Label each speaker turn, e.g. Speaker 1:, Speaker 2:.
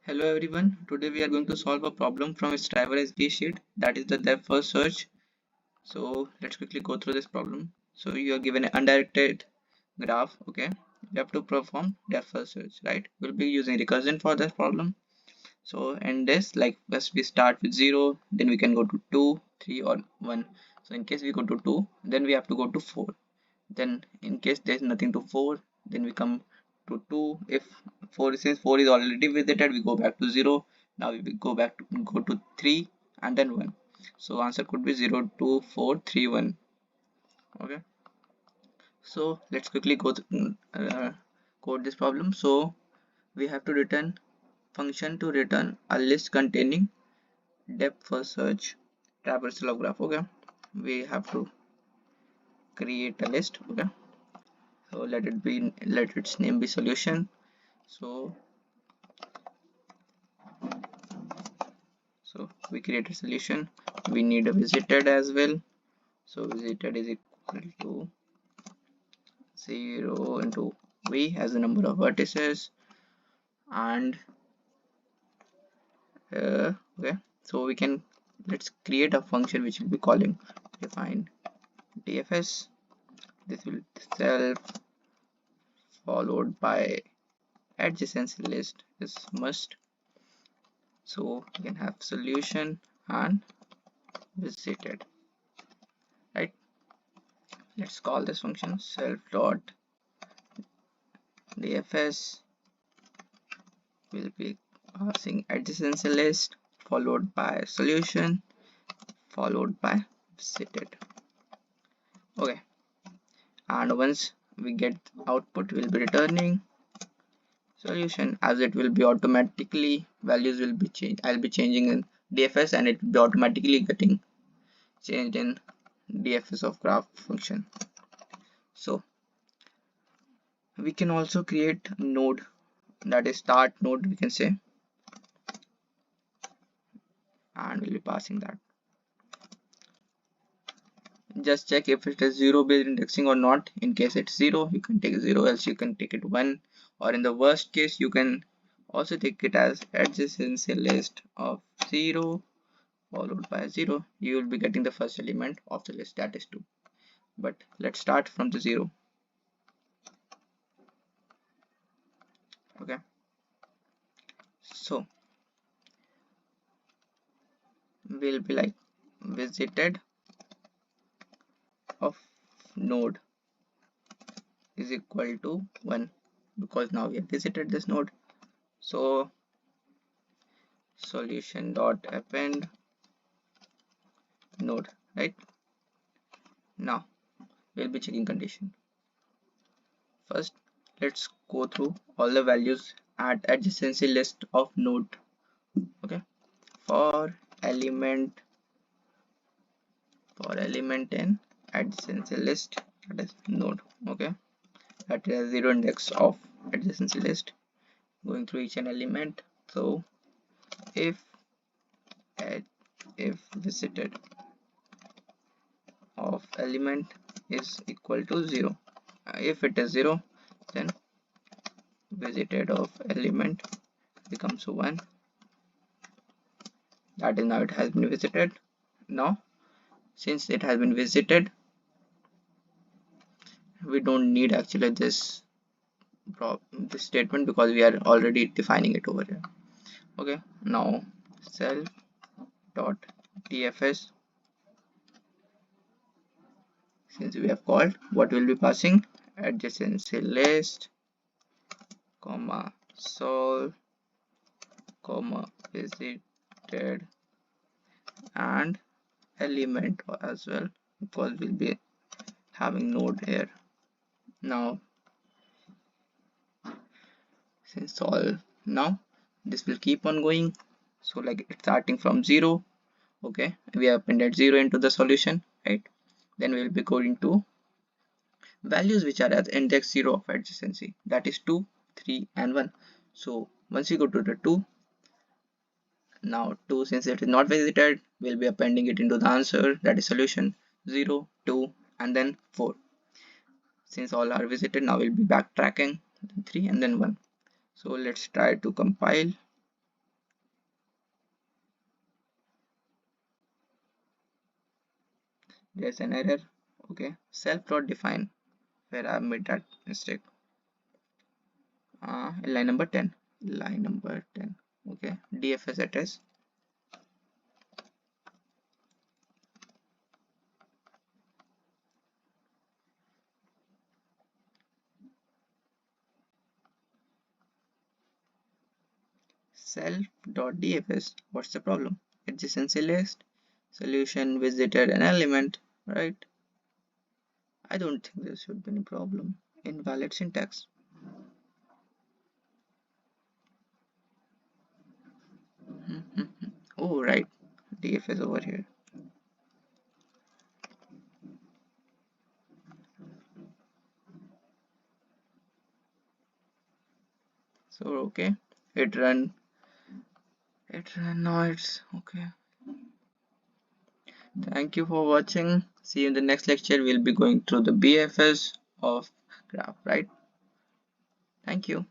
Speaker 1: Hello everyone, today we are going to solve a problem from Striver SDE sheet, that is the depth first search. So let's quickly go through this problem. So you are given an undirected graph, okay? You have to perform depth first search, right? We'll be using recursion for this problem. So in this, like first we start with 0, then we can go to 2, 3 or 1. So in case we go to 2, then we have to go to 4. Then in case there's nothing to 4, then we come to 2. If 4, since 4 is already visited, we go back to 0. Now we will go to 3 and then 1. So answer could be 0 2 4 3 1. Okay, so let's quickly code this problem. So we have to return function to return a list containing depth first search traversal of graph. Okay, we have to create a list. Okay, so let its name be solution. So we create a solution. We need a visited as well. So visited is equal to 0 into v as the number of vertices. And okay, so let's create a function which will be calling define DFS. This will self followed by adjacency list is must. So we can have solution and visited, right? Let's call this function self dot DFS will be passing adjacency list followed by solution followed by visited. Okay, and once we get output, we'll be returning solution, as it will be automatically values will be changed. I'll be changing in DFS and it will be automatically getting changed in DFS of graph function. So we can also create a node, that is start node we can say, and we'll be passing that. Just check if it is 0 based indexing or not. In case it's 0, you can take 0, else you can take it 1, or in the worst case you can also take it as adjacency list of 0 followed by 0. You will be getting the first element of the list, that is 2. But let's start from the 0. Okay, so we'll be like visited of node is equal to 1, because now we have visited this node. So solution dot append node, right? Now we'll be checking condition. First, let's go through all the values at adjacency list of node. Okay, for element in adjacency list, that is node. Okay, that is 0 index of adjacency list, going through each and element. So if visited of element is equal to 0, if it is 0, then visited of element becomes 1. That is, now it has been visited. Now since it has been visited, we don't need actually this statement, because we are already defining it over here. Okay, now self dot DFS, since we have called, what will be passing? Adjacency list comma solve comma visited and element as well, because we'll be having node here. Now since all, now this will keep on going. So like it's starting from 0. Okay, we have appended 0 into the solution, right? Then we will be going to values which are at index 0 of adjacency, that is 2, 3 and 1. So once you go to the 2, now 2, since it is not visited, we'll be appending it into the answer, that is solution 0, 2 and then 4. Since all are visited, now we'll be backtracking 3 and then 1. So let's try to compile. There's an error. Okay, self dot define, where I made that mistake. Line number 10. Line number 10. Okay, DFS address. Self.dfs. What's the problem? Adjacency list, solution, visitor, and element, right? I don't think there should be any problem. Invalid syntax. Oh, right. DFS over here. So, okay. It run. It run. Now it's okay. Thank you for watching. See you in the next lecture. We'll be going through the BFS of graph, right? Thank you.